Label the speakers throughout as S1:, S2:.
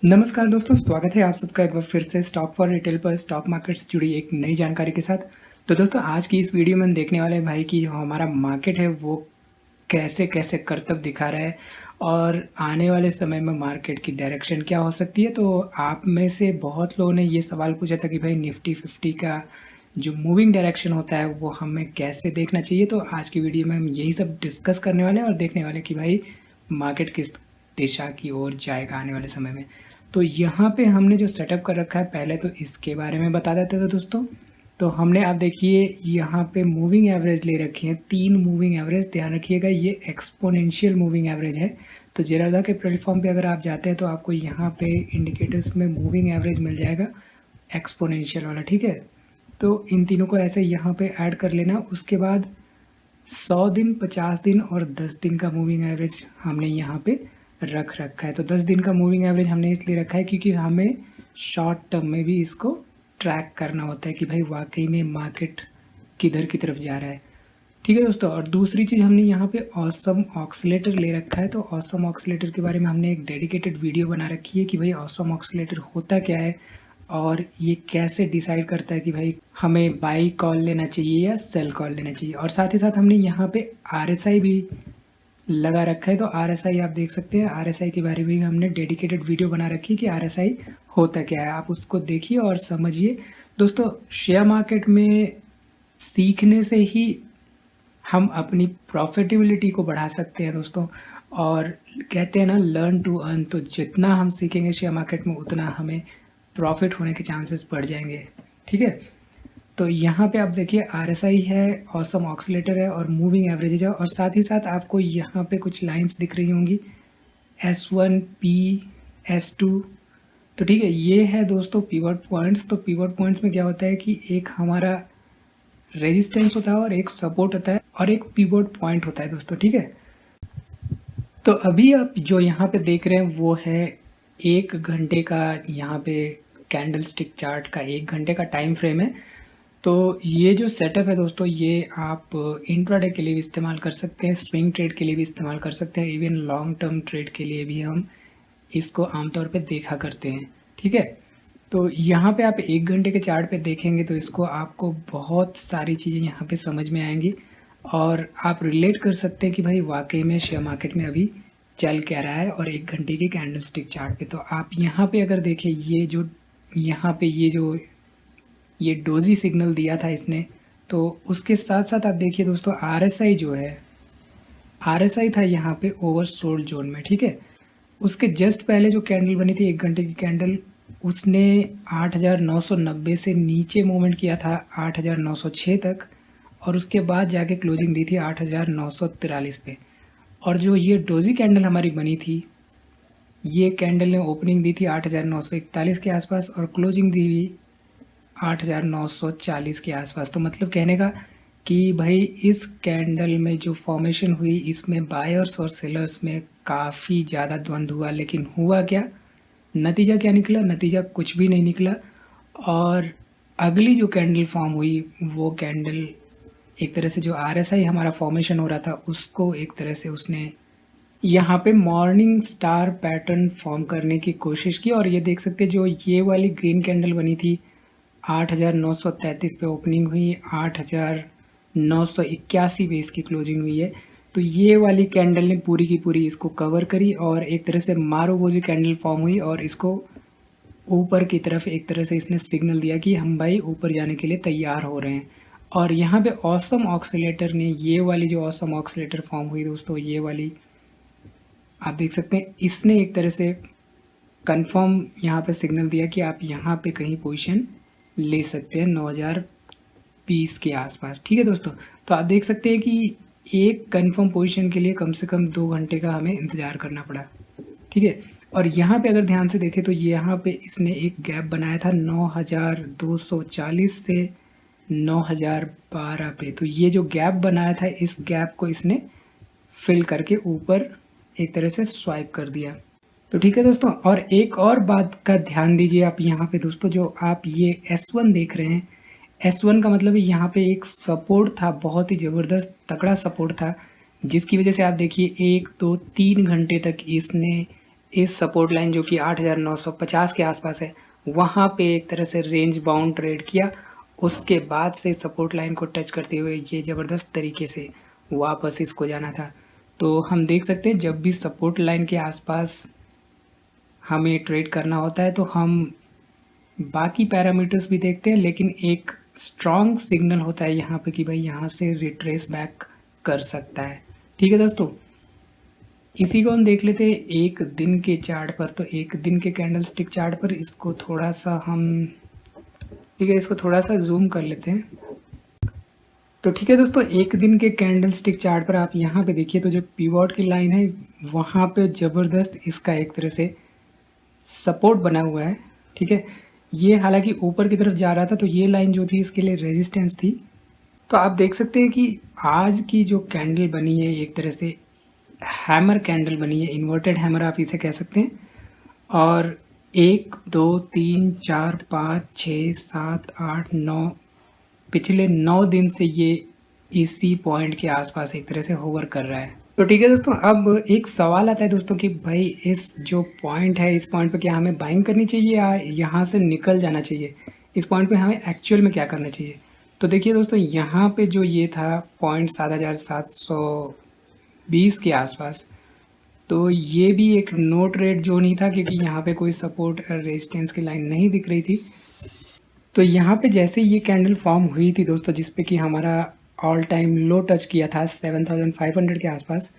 S1: नमस्कार दोस्तों, स्वागत है आप सबका एक बार फिर से स्टॉक फॉर रिटेल पर स्टॉक मार्केट से जुड़ी एक नई जानकारी के साथ। तो दोस्तों आज की इस वीडियो में हम देखने वाले हैं भाई कि जो हमारा मार्केट है वो कैसे-कैसे करतब दिखा रहा है और आने वाले समय में मार्केट की डायरेक्शन क्या हो सकती है। तो आप में से बहुत लोगों ने ये सवाल पूछा था कि भाई निफ्टी 50 का जो मूविंग डायरेक्शन होता है वो हमें कैसे देखना चाहिए। तो आज की वीडियो में हम यही सब डिस्कस करने वाले हैं और देखने वाले हैं कि भाई मार्केट किस दिशा की ओर जाएगा आने वाले समय में। तो यहाँ पे हमने जो सेटअप कर रखा है पहले तो इसके बारे में बता देते थे दोस्तों। तो हमने आप देखिए यहाँ पे मूविंग एवरेज ले रखी है 3 मूविंग एवरेज। ध्यान रखिएगा ये एक्सपोनेंशियल मूविंग एवरेज है। तो जेराडा के प्लेटफॉर्म पे अगर आप जाते हैं तो आपको यहाँ पे इंडिकेटर्स में मूविंग एवरेज मिल जाएगा एक्सपोनेंशियल वाला, ठीक है। तो इन तीनों को ऐसे यहाँ पे ऐड कर लेना। उसके बाद 100 दिन, 50 दिन और 10 दिन का मूविंग एवरेज हमने यहाँ पे रख रखा है। तो 10 दिन का मूविंग एवरेज हमने इसलिए रखा है क्योंकि हमें शॉर्ट टर्म में भी इसको ट्रैक करना होता है कि भाई वाकई में मार्केट किधर की तरफ जा रहा है, ठीक है दोस्तों। और दूसरी चीज़ हमने यहाँ पे ऑसम ऑक्सीलेटर ले रखा है। तो ऑसम ऑक्सीलेटर के बारे में हमने एक डेडिकेटेड वीडियो बना रखी है कि भाई ऑसम ऑक्सीलेटर होता क्या है और ये कैसे डिसाइड करता है कि भाई हमें बाई कॉल लेना चाहिए या सेल कॉल लेना चाहिए। और साथ ही साथ हमने यहाँ पे आरएसआई भी लगा रखा है। तो आरएसआई आप देख सकते हैं, आरएसआई के बारे में भी हमने डेडिकेटेड वीडियो बना रखी है कि आरएसआई होता क्या है। आप उसको देखिए और समझिए दोस्तों। शेयर मार्केट में सीखने से ही हम अपनी प्रॉफिटेबिलिटी को बढ़ा सकते हैं दोस्तों। और कहते हैं ना लर्न टू अर्न। तो जितना हम सीखेंगे शेयर मार्केट में उतना हमें प्रॉफिट होने के चांसेस बढ़ जाएंगे, ठीक है। तो यहाँ पे आप देखिए आरएसआई है, ऑसम ऑक्सीलेटर है और मूविंग एवरेजेज है। और साथ ही साथ आपको यहाँ पे कुछ लाइंस दिख रही होंगी S1 P S2। तो ठीक है, ये है दोस्तों पिवट पॉइंट्स। तो पिवट पॉइंट्स में क्या होता है कि एक हमारा रेजिस्टेंस होता है और एक सपोर्ट होता है और एक पिवट पॉइंट होता है दोस्तों, ठीक है। तो अभी आप जो यहाँ पे देख रहे हैं वो है 1 घंटे का, यहाँ पे कैंडल स्टिक चार्ट का 1 घंटे का टाइम फ्रेम है। तो ये जो सेटअप है दोस्तों ये आप इंट्राडे के लिए भी इस्तेमाल कर सकते हैं, स्विंग ट्रेड के लिए भी इस्तेमाल कर सकते हैं, इवन लॉन्ग टर्म ट्रेड के लिए भी हम इसको आमतौर पे देखा करते हैं, ठीक है। तो यहाँ पे आप 1 घंटे के चार्ट पे देखेंगे तो इसको आपको बहुत सारी चीज़ें यहाँ पे समझ में आएंगी और आप रिलेट कर सकते हैं कि भाई वाकई में शेयर मार्केट में अभी चल क्या रहा है। और 1 घंटे की कैंडल स्टिक चार्ट पे तो आप यहाँ पे अगर देखें ये जो यहाँ पे ये डोजी सिग्नल दिया था इसने, तो उसके साथ साथ आप देखिए दोस्तों आरएसआई जो है, आरएसआई था यहाँ पे ओवरसोल्ड जोन में, ठीक है। उसके जस्ट पहले जो कैंडल बनी थी 1 घंटे की कैंडल, उसने 8,990 से नीचे मूवमेंट किया था 8,906 तक और उसके बाद जाके क्लोजिंग दी थी 8,943 पे। और जो ये डोजी कैंडल हमारी बनी थी, ये कैंडल ने ओपनिंग दी थी 8,941 के आसपास और क्लोजिंग दी हुई 8,940 के आसपास। तो मतलब कहने का कि भाई इस कैंडल में जो फॉर्मेशन हुई इसमें बायर्स और सेलर्स में काफ़ी ज़्यादा द्वंद्व हुआ। लेकिन हुआ क्या, नतीजा क्या निकला? नतीजा कुछ भी नहीं निकला। और अगली जो कैंडल फॉर्म हुई वो कैंडल एक तरह से जो आरएसआई हमारा फॉर्मेशन हो रहा था उसको एक तरह से उसने यहाँ पे मॉर्निंग स्टार पैटर्न फॉर्म करने की कोशिश की। और ये देख सकते हैं जो ये वाली ग्रीन कैंडल बनी थी 8,933 पे ओपनिंग हुई, 8,981 पे इसकी क्लोजिंग हुई है। तो ये वाली कैंडल ने पूरी की पूरी इसको कवर करी और एक तरह से मारूबोजी कैंडल फॉर्म हुई और इसको ऊपर की तरफ एक तरह से इसने सिग्नल दिया कि हम भाई ऊपर जाने के लिए तैयार हो रहे हैं। और यहाँ पे ऑसम ऑक्सीलेटर ने ये वाली जो ऑसम ऑक्सीलेटर फॉर्म हुई दोस्तों, ये वाली आप देख सकते हैं, इसने एक तरह से कंफर्म यहाँ पे सिग्नल दिया कि आप यहाँ पे कहीं पोजीशन ले सकते हैं 9,020 के आसपास, ठीक है दोस्तों। तो आप देख सकते हैं कि एक कंफर्म पोजीशन के लिए कम से कम 2 घंटे का हमें इंतज़ार करना पड़ा, ठीक है। और यहाँ पे अगर ध्यान से देखें तो यहाँ पे इसने एक गैप बनाया था 9,240 से 9,012 पे। तो ये जो गैप बनाया था इस गैप को इसने फिल करके ऊपर एक तरह से स्वाइप कर दिया। तो ठीक है दोस्तों, और एक और बात का ध्यान दीजिए आप यहाँ पे दोस्तों, जो आप ये S1 देख रहे हैं, S1 का मतलब यहाँ पे एक सपोर्ट था, बहुत ही ज़बरदस्त तगड़ा सपोर्ट था, जिसकी वजह से आप देखिए 1 2 3 घंटे तक इसने इस सपोर्ट लाइन जो कि 8,950 के आसपास है, वहाँ पे एक तरह से रेंज बाउंड ट्रेड किया। उसके बाद से सपोर्ट लाइन को टच करते हुए ये ज़बरदस्त तरीके से वापस इसको जाना था। तो हम देख सकते हैं जब भी सपोर्ट लाइन के आसपास हमें ट्रेड करना होता है तो हम बाकी पैरामीटर्स भी देखते हैं, लेकिन एक स्ट्रॉन्ग सिग्नल होता है यहाँ पे कि भाई यहाँ से रिट्रेस बैक कर सकता है। ठीक है दोस्तों, इसी को हम देख लेते हैं एक दिन के चार्ट पर। तो एक दिन के कैंडल स्टिक चार्ट पर इसको थोड़ा सा हम, ठीक है, इसको थोड़ा सा जूम कर लेते हैं। तो ठीक है दोस्तों, एक दिन के कैंडल स्टिक चार्ट पर आप यहाँ पे देखिए तो जो पीवॉट की लाइन है वहाँ पे ज़बरदस्त इसका एक तरह से सपोर्ट बना हुआ है। ठीक है, ये हालांकि ऊपर की तरफ जा रहा था तो ये लाइन जो थी इसके लिए रेजिस्टेंस थी। तो आप देख सकते हैं कि आज की जो कैंडल बनी है एक तरह से हैमर कैंडल बनी है, इन्वर्टेड हैमर आप इसे कह सकते हैं। और 1 2 3 4 5 6 7 8 9 पिछले 9 दिन से ये इसी पॉइंट के आसपास एक तरह से होवर कर रहा है। तो ठीक है दोस्तों, अब एक सवाल आता है दोस्तों कि भाई इस जो पॉइंट है, इस पॉइंट पे क्या हमें बाइंग करनी चाहिए या यहाँ से निकल जाना चाहिए? इस पॉइंट पे हमें एक्चुअल में क्या करना चाहिए? तो देखिए दोस्तों, यहाँ पे जो ये था पॉइंट 7,720 के आसपास, तो ये भी एक नो ट्रेड जोन ही था क्योंकि यहाँ पे कोई सपोर्ट रेजिस्टेंस की लाइन नहीं दिख रही थी। तो यहाँ पे जैसे ये कैंडल फॉर्म हुई थी दोस्तों, जिसपे कि हमारा ऑल टाइम लो टच किया था 7,500 के आसपास,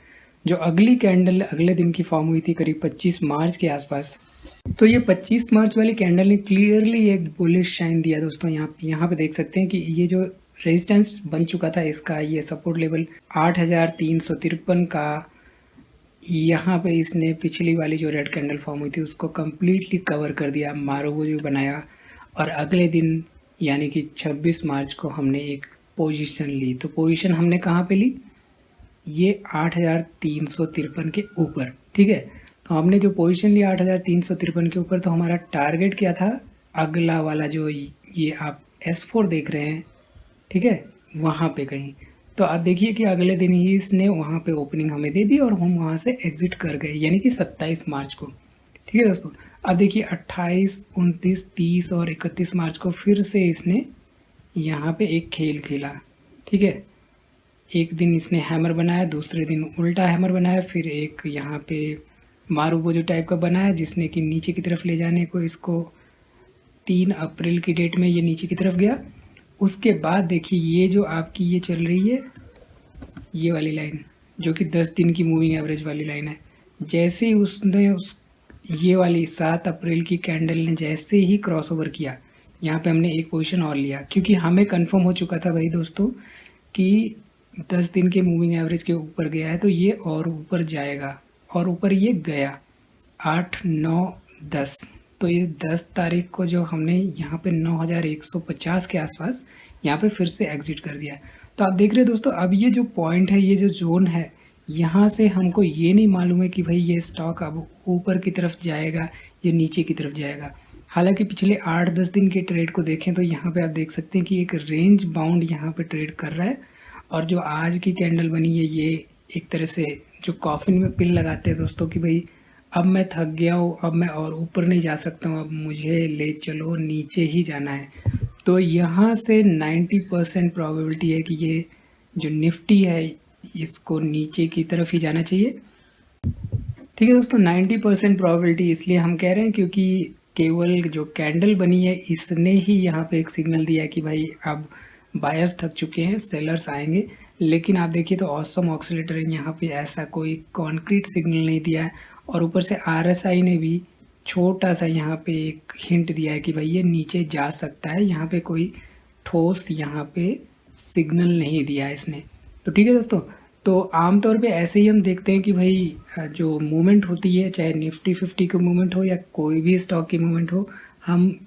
S1: जो अगली कैंडल अगले दिन की फॉर्म हुई थी करीब 25 मार्च के आसपास। तो ये 25 मार्च वाली कैंडल ने क्लियरली एक बुलिश शाइन दिया दोस्तों। यहाँ पे देख सकते हैं कि ये जो रेजिस्टेंस बन चुका था इसका, ये सपोर्ट लेवल 8,353 का, यहाँ पे इसने पिछली वाली जो रेड कैंडल फॉर्म हुई थी उसको कम्प्लीटली कवर कर दिया, मारूबो जो बनाया। और अगले दिन यानी कि 26 मार्च को हमने एक पोजीशन ली। तो पोजीशन हमने कहाँ पे ली? ये 8,353 के ऊपर। ठीक है, तो हमने जो पोजीशन लिया 8,353 के ऊपर, तो हमारा टारगेट क्या था? अगला वाला जो ये आप S4 देख रहे हैं, ठीक है, वहाँ पे कहीं। तो आप देखिए कि अगले दिन ही इसने वहाँ पे ओपनिंग हमें दे दी और हम वहाँ से एग्जिट कर गए, यानी कि 27 मार्च को। ठीक है दोस्तों, अब देखिए 28, 29, 30 और 31 मार्च को फिर से इसने यहाँ पे एक खेल खेला। ठीक है, एक दिन इसने हैमर बनाया, दूसरे दिन उल्टा हैमर बनाया, फिर एक यहाँ पे मारूबोजो टाइप का बनाया जिसने कि नीचे की तरफ ले जाने को इसको 3 अप्रैल की डेट में ये नीचे की तरफ गया। उसके बाद देखिए ये जो आपकी ये चल रही है ये वाली लाइन, जो कि 10 दिन की मूविंग एवरेज वाली लाइन है, जैसे ही उसने ये वाली 7 अप्रैल की कैंडल ने जैसे ही क्रॉस ओवर किया, यहाँ पे हमने एक पोजीशन और लिया क्योंकि हमें कंफर्म हो चुका था भाई दोस्तों कि 10 दिन के मूविंग एवरेज के ऊपर गया है तो ये और ऊपर जाएगा, और ऊपर ये गया 8, 9, 10। तो ये 10 तारीख को जो हमने यहाँ पे 9,150 के आसपास यहाँ पे फिर से एग्जिट कर दिया। तो आप देख रहे हैं दोस्तों, अब ये जो पॉइंट है, ये जो जोन है, यहाँ से हमको ये नहीं मालूम है कि भाई ये स्टॉक अब ऊपर की तरफ जाएगा या नीचे की तरफ जाएगा। हालांकि पिछले 8-10 दिन के ट्रेड को देखें तो यहाँ पे आप देख सकते हैं कि एक रेंज बाउंड यहाँ पे ट्रेड कर रहा है। और जो आज की कैंडल बनी है ये एक तरह से जो कॉफिन में पिन लगाते हैं दोस्तों कि भाई अब मैं थक गया हूँ, अब मैं और ऊपर नहीं जा सकता हूँ, अब मुझे ले चलो नीचे ही जाना है। तो यहाँ से 90% प्रोबेबिलिटी है कि ये जो निफ्टी है इसको नीचे की तरफ ही जाना चाहिए। ठीक है दोस्तों, 90% प्रोबेबिलिटी इसलिए हम कह रहे हैं क्योंकि केवल जो कैंडल बनी है इसने ही यहाँ पे एक सिग्नल दिया कि भाई अब बायर्स थक चुके हैं, सेलर्स आएंगे। लेकिन आप देखिए तो ऑसम ऑक्सीलेटर यहाँ पे ऐसा कोई कॉन्क्रीट सिग्नल नहीं दिया है, और ऊपर से RSI ने भी छोटा सा यहाँ पे एक हिंट दिया है कि भाई ये नीचे जा सकता है। यहाँ पे कोई ठोस यहाँ पे सिग्नल नहीं दिया है इसने। तो ठीक है दोस्तों, तो आमतौर पे ऐसे ही हम देखते हैं कि भाई जो मूवमेंट होती है, चाहे निफ्टी 50 की मूवमेंट हो या कोई भी स्टॉक की मूवमेंट हो, हम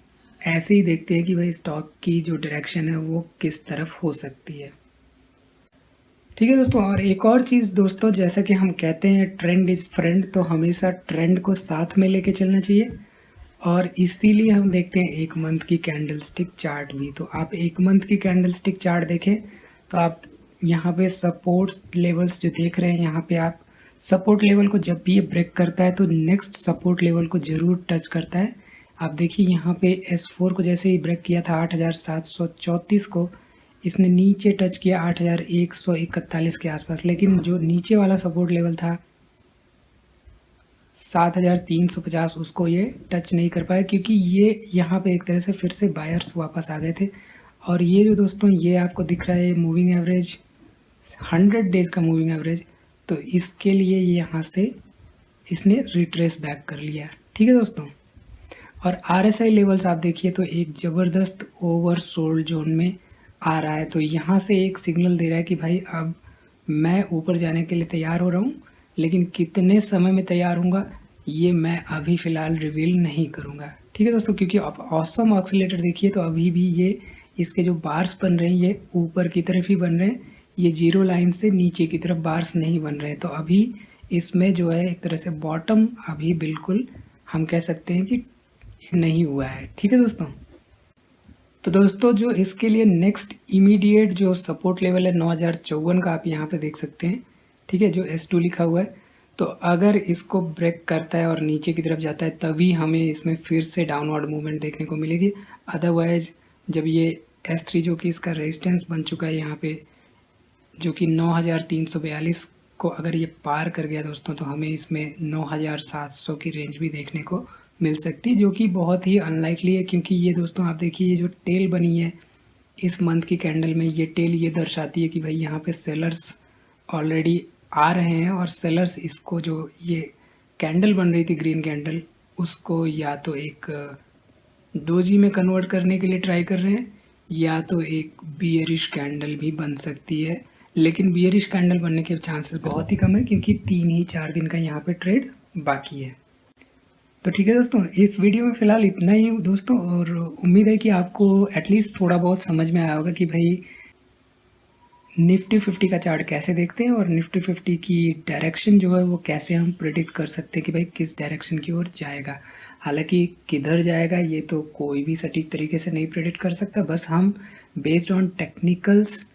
S1: ऐसे ही देखते हैं कि भाई स्टॉक की जो डायरेक्शन है वो किस तरफ हो सकती है। ठीक है दोस्तों, और एक और चीज़ दोस्तों, जैसा कि हम कहते हैं ट्रेंड इज़ फ्रेंड, तो हमेशा ट्रेंड को साथ में लेके चलना चाहिए। और इसीलिए हम देखते हैं एक मंथ की कैंडल स्टिक चार्ट भी। तो आप एक मंथ की कैंडल स्टिक चार्ट देखें तो आप यहाँ पे सपोर्ट लेवल्स जो देख रहे हैं, यहाँ पे आप सपोर्ट लेवल को जब भी ये ब्रेक करता है तो नेक्स्ट सपोर्ट लेवल को ज़रूर टच करता है। आप देखिए यहाँ पे S4 को जैसे ही ब्रेक किया था 8734 को, इसने नीचे टच किया 8141 के आसपास, लेकिन जो नीचे वाला सपोर्ट लेवल था 7350 उसको ये टच नहीं कर पाया, क्योंकि ये यहाँ पे एक तरह से फिर से बायर्स वापस आ गए थे। और ये जो दोस्तों ये आपको दिख रहा है मूविंग एवरेज 100 डेज का मूविंग एवरेज, तो इसके लिए ये यहाँ से इसने रिट्रेस बैक कर लिया। ठीक है दोस्तों, और RSI लेवल्स आप देखिए तो एक ज़बरदस्त ओवरसोल्ड जोन में आ रहा है, तो यहाँ से एक सिग्नल दे रहा है कि भाई अब मैं ऊपर जाने के लिए तैयार हो रहा हूँ, लेकिन कितने समय में तैयार होऊंगा ये मैं अभी फ़िलहाल रिवील नहीं करूँगा। ठीक है दोस्तों, क्योंकि आप ऑसम ऑक्सीलेटर देखिए तो अभी भी ये इसके जो बार्स बन रहे हैं ये ऊपर की तरफ ही बन रहे हैं, ये जीरो लाइन से नीचे की तरफ बार्स नहीं बन रहे हैं। तो अभी इसमें जो है एक तरह से बॉटम अभी बिल्कुल हम कह सकते हैं कि नहीं हुआ है। ठीक है दोस्तों, तो दोस्तों जो इसके लिए नेक्स्ट इमीडिएट जो सपोर्ट लेवल है 9054 का आप यहाँ पे देख सकते हैं। ठीक है, जो S2 लिखा हुआ है, तो अगर इसको ब्रेक करता है और नीचे की तरफ जाता है तभी हमें इसमें फिर से डाउनवर्ड मूवमेंट देखने को मिलेगी। अदरवाइज जब ये S3 जो कि इसका रेजिस्टेंस बन चुका है यहाँ पे, जो कि 9342 को अगर ये पार कर गया दोस्तों, तो हमें इसमें 9700 की रेंज भी देखने को मिल सकती है, जो कि बहुत ही अनलाइकली है। क्योंकि ये दोस्तों आप देखिए ये जो टेल बनी है इस मंथ की कैंडल में, ये टेल ये दर्शाती है कि भाई यहाँ पे सेलर्स ऑलरेडी आ रहे हैं, और सेलर्स इसको जो ये कैंडल बन रही थी ग्रीन कैंडल, उसको या तो एक डोजी में कन्वर्ट करने के लिए ट्राई कर रहे हैं, या तो एक बियरिश कैंडल भी बन सकती है। लेकिन बियरिश कैंडल बनने के चांसेस बहुत ही कम है, क्योंकि 3 ही 4 दिन का यहाँ पे ट्रेड बाकी है। तो ठीक है दोस्तों, इस वीडियो में फ़िलहाल इतना ही दोस्तों, और उम्मीद है कि आपको एटलीस्ट थोड़ा बहुत समझ में आया होगा कि भाई निफ्टी 50 का चार्ट कैसे देखते हैं, और निफ्टी 50 की डायरेक्शन जो है वो कैसे हम प्रिडिक्ट कर सकते हैं कि भाई किस डायरेक्शन की ओर जाएगा। हालांकि किधर जाएगा ये तो कोई भी सटीक तरीके से नहीं प्रिडिक्ट कर सकता, बस हम बेस्ड ऑन टेक्निकल्स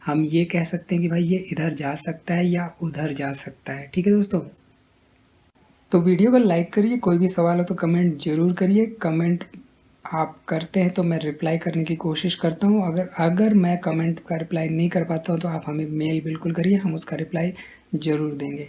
S1: हम ये कह सकते हैं कि भाई ये इधर जा सकता है या उधर जा सकता है। ठीक है दोस्तों, तो वीडियो को लाइक करिए, कोई भी सवाल हो तो कमेंट ज़रूर करिए। कमेंट आप करते हैं तो मैं रिप्लाई करने की कोशिश करता हूँ। अगर मैं कमेंट का रिप्लाई नहीं कर पाता हूँ तो आप हमें मेल बिल्कुल करिए, हम उसका रिप्लाई ज़रूर देंगे।